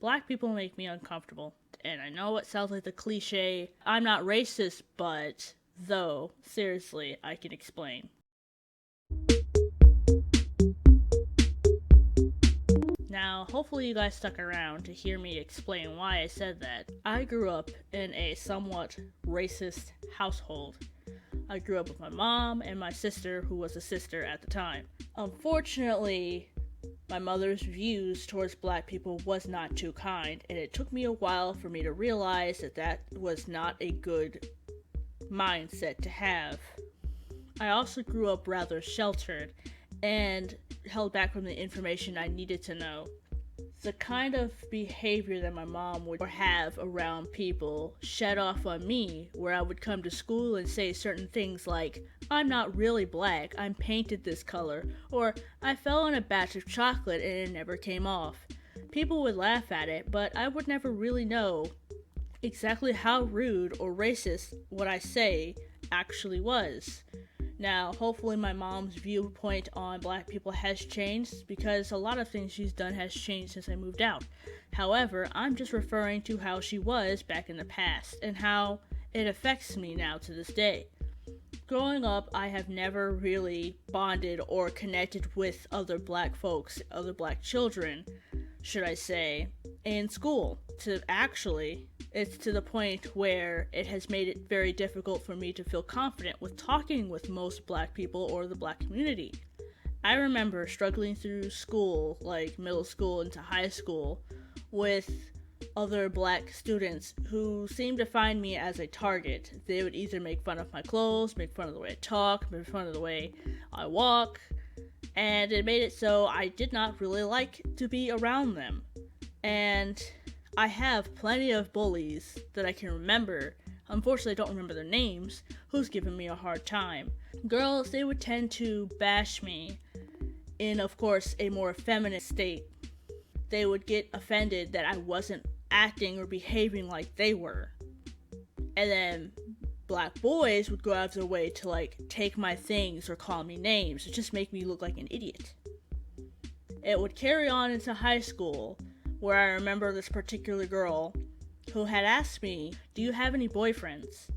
Black people make me uncomfortable. And I know it sounds like the cliche, I'm not racist, but though, seriously, I can explain. Now, hopefully you guys stuck around to hear me explain why I said that. I grew up in a somewhat racist household. I grew up with my mom and my sister, who was a sister at the time. Unfortunately, my mother's views towards black people was not too kind, and it took me a while for me to realize that that was not a good mindset to have. I also grew up rather sheltered and held back from the information I needed to know. The kind of behavior that my mom would have around people shed off on me, where I would come to school and say certain things like, I'm not really black, I'm painted this color, or I fell on a batch of chocolate and it never came off. People would laugh at it, but I would never really know exactly how rude or racist what I say actually was. Now, hopefully my mom's viewpoint on black people has changed, because a lot of things she's done has changed since I moved out. However, I'm just referring to how she was back in the past and how it affects me now to this day. Growing up, I have never really bonded or connected with other black folks, other black children, should I say, in school. It's to the point where it has made it very difficult for me to feel confident with talking with most black people or the black community. I remember struggling through school, like middle school into high school, with other black students who seemed to find me as a target. They would either make fun of my clothes, make fun of the way I talk, make fun of the way I walk, and it made it so I did not really like to be around them. And I have plenty of bullies that I can remember. Unfortunately, I don't remember their names, who's given me a hard time. Girls, they would tend to bash me in, of course, a more feminine state. They would get offended that I wasn't acting or behaving like they were. And then black boys would go out of their way to, like, take my things or call me names or just make me look like an idiot. It would carry on into high school, where I remember this particular girl who had asked me, do you have any boyfriends?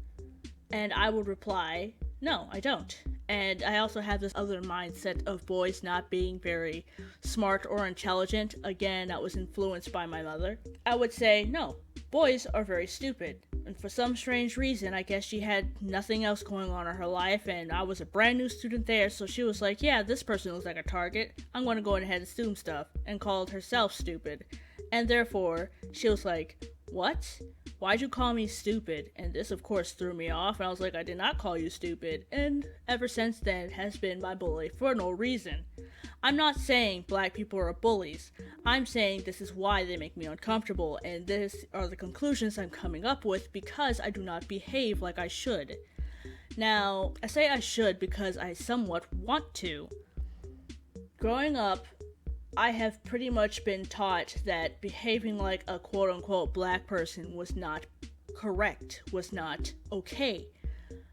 And I would reply, no, I don't. And I also have this other mindset of boys not being very smart or intelligent. Again, that was influenced by my mother. I would say, no, boys are very stupid. And for some strange reason, I guess she had nothing else going on in her life, and I was a brand new student there, so she was like, yeah, this person looks like a target. I'm going to go ahead and assume stuff, and called herself stupid. And therefore, she was like, what? Why'd you call me stupid? And this, of course, threw me off, and I was like, I did not call you stupid. And ever since then, has been my bully for no reason. I'm not saying black people are bullies. I'm saying this is why they make me uncomfortable, and these are the conclusions I'm coming up with because I do not behave like I should. Now, I say I should because I somewhat want to. Growing up, I have pretty much been taught that behaving like a quote-unquote black person was not correct, was not okay.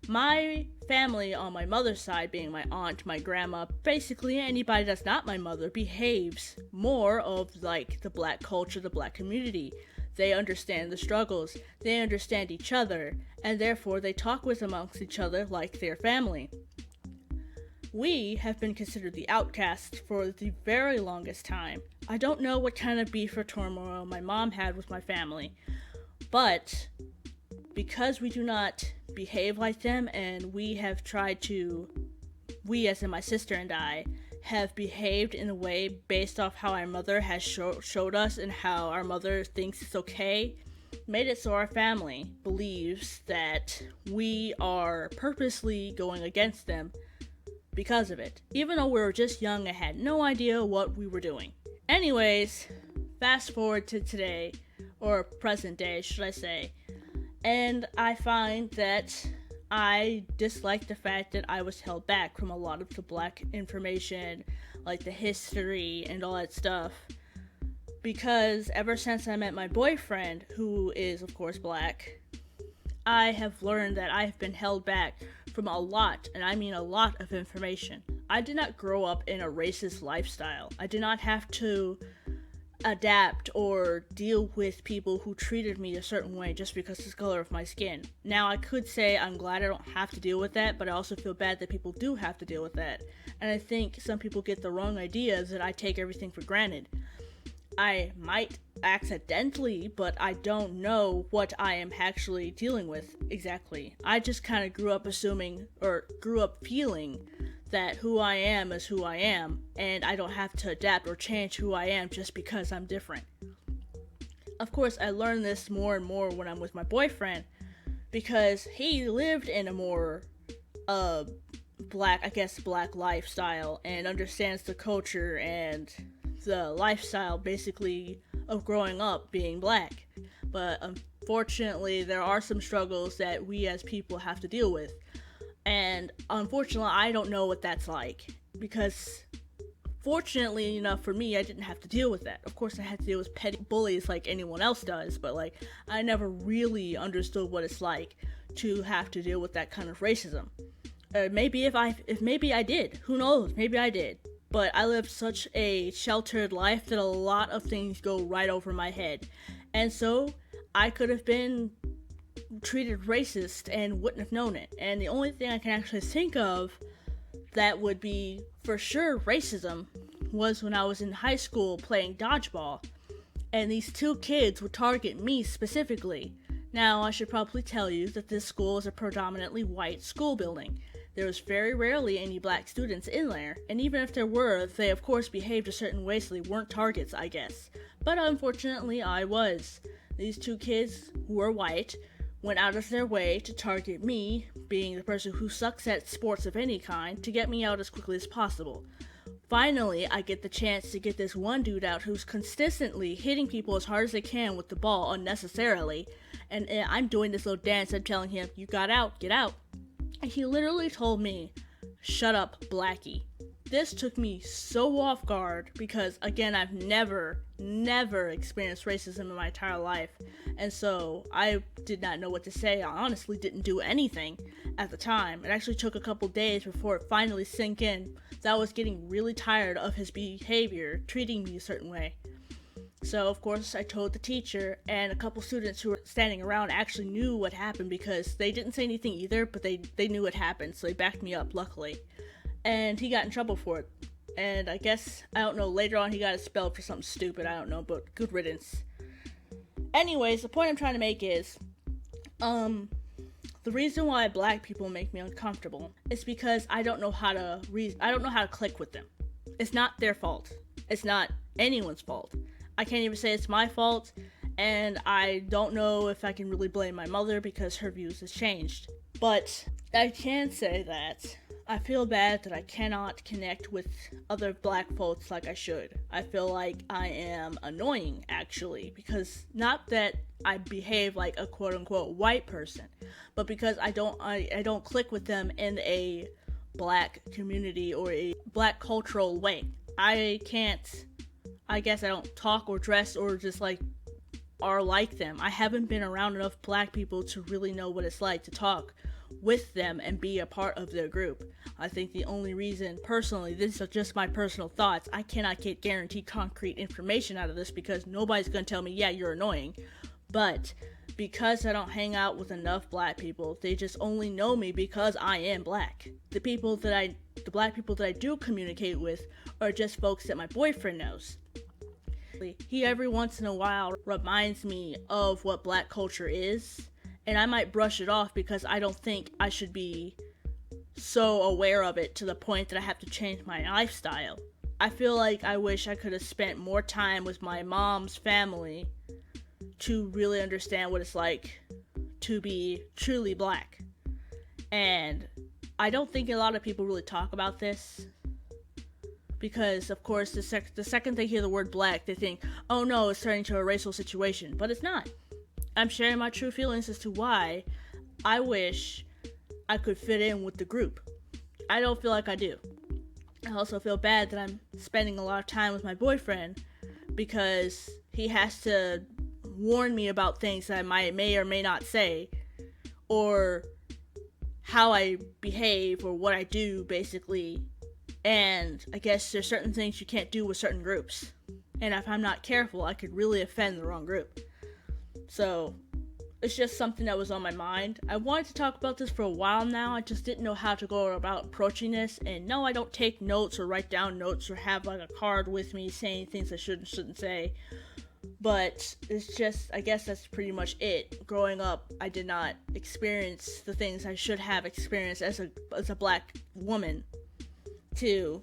My family on my mother's side, being my aunt, my grandma, basically anybody that's not my mother, behaves more of like the black culture, the black community. They understand the struggles, they understand each other, and therefore they talk with amongst each other like their family. We have been considered the outcasts for the very longest time. I don't know what kind of beef or turmoil my mom had with my family, but because we do not behave like them, and we have tried to, we as in my sister and I, have behaved in a way based off how our mother has showed us and how our mother thinks it's okay, made it so our family believes that we are purposely going against them because of it, even though we were just young and had no idea what we were doing. Anyways, fast forward to today, or present day, should I say, and I find that I dislike the fact that I was held back from a lot of the black information, like the history and all that stuff, because ever since I met my boyfriend, who is of course black, I have learned that I have been held back from a lot, and I mean a lot of information. I did not grow up in a racist lifestyle. I did not have to adapt or deal with people who treated me a certain way just because of the color of my skin. Now, I could say I'm glad I don't have to deal with that, but I also feel bad that people do have to deal with that. And I think some people get the wrong idea that I take everything for granted. I might accidentally, but I don't know what I am actually dealing with exactly. I just kind of grew up assuming, or grew up feeling, that who I am is who I am, and I don't have to adapt or change who I am just because I'm different. Of course, I learned this more and more when I'm with my boyfriend, because he lived in a more, black lifestyle, and understands the culture and the lifestyle, basically, of growing up being black. But unfortunately, there are some struggles that we as people have to deal with. And unfortunately, I don't know what that's like, because fortunately enough for me, I didn't have to deal with that. Of course, I had to deal with petty bullies like anyone else does, but like, I never really understood what it's like to have to deal with that kind of racism. Maybe I did, who knows? Maybe I did. But I lived such a sheltered life that a lot of things go right over my head, and so I could have been treated racist and wouldn't have known it. And the only thing I can actually think of that would be for sure racism was when I was in high school playing dodgeball, and these two kids would target me specifically. Now, I should probably tell you that this school is a predominantly white school building. There was very rarely any black students in there, and even if there were, they of course behaved a certain way, so they weren't targets, I guess. But unfortunately, I was. These two kids, who were white, went out of their way to target me, being the person who sucks at sports of any kind, to get me out as quickly as possible. Finally, I get the chance to get this one dude out who's consistently hitting people as hard as they can with the ball unnecessarily, and I'm doing this little dance and telling him, "You got out, get out." And he literally told me, "Shut up, Blackie." This took me so off guard because, again, I've never experienced racism in my entire life. And so I did not know what to say. I honestly didn't do anything at the time. It actually took a couple days before it finally sank in that I was getting really tired of his behavior, treating me a certain way. So, of course, I told the teacher, and a couple students who were standing around actually knew what happened because they didn't say anything either, but they knew what happened, so they backed me up, luckily. And he got in trouble for it. And I guess, I don't know, later on he got expelled for something stupid, I don't know, but good riddance. Anyways, the point I'm trying to make is, the reason why black people make me uncomfortable is because I don't know how to click with them. It's not their fault. It's not anyone's fault. I can't even say it's my fault, and I don't know if I can really blame my mother because her views has changed. But I can say that I feel bad that I cannot connect with other black folks like I should. I feel like I am annoying, actually, because not that I behave like a quote-unquote white person, but because I don't click with them in a black community or a black cultural way. I guess I don't talk or dress or just are like them. I haven't been around enough black people to really know what it's like to talk with them and be a part of their group. I think the only reason, personally, this is just my personal thoughts, I cannot get guaranteed concrete information out of this because nobody's going to tell me, yeah, you're annoying. But because I don't hang out with enough black people, they just only know me because I am black. The black people that I do communicate with are just folks that my boyfriend knows. He every once in a while reminds me of what black culture is, and I might brush it off because I don't think I should be so aware of it to the point that I have to change my lifestyle. I feel like I wish I could have spent more time with my mom's family to really understand what it's like to be truly black. And I don't think a lot of people really talk about this. Because, of course, the second they hear the word black, they think, oh no, it's turning into a racial situation. But it's not. I'm sharing my true feelings as to why I wish I could fit in with the group. I don't feel like I do. I also feel bad that I'm spending a lot of time with my boyfriend because he has to warn me about things that I may or may not say, or how I behave or what I do, basically. And I guess there's certain things you can't do with certain groups. And if I'm not careful, I could really offend the wrong group. So, it's just something that was on my mind. I wanted to talk about this for a while now. I just didn't know how to go about approaching this. And no, I don't take notes or write down notes or have like a card with me saying things I shouldn't say. But it's just, I guess that's pretty much it. Growing up, I did not experience the things I should have experienced as a black woman to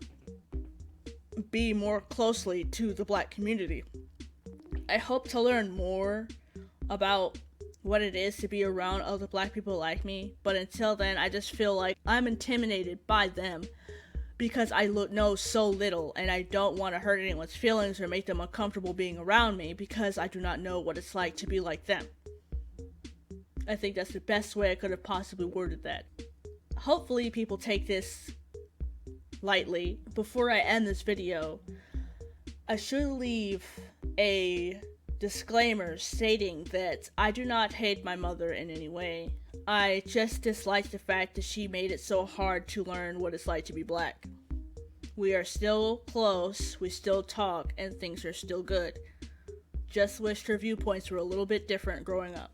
be more closely to the black community. I hope to learn more about what it is to be around other black people like me, but until then, I just feel like I'm intimidated by them because I know so little, and I don't want to hurt anyone's feelings or make them uncomfortable being around me because I do not know what it's like to be like them. I think that's the best way I could have possibly worded that. Hopefully people take this lightly. Before I end this video, I should leave a disclaimer stating that I do not hate my mother in any way. I just dislike the fact that she made it so hard to learn what it's like to be black. We are still close, we still talk, and things are still good. Just wish her viewpoints were a little bit different growing up.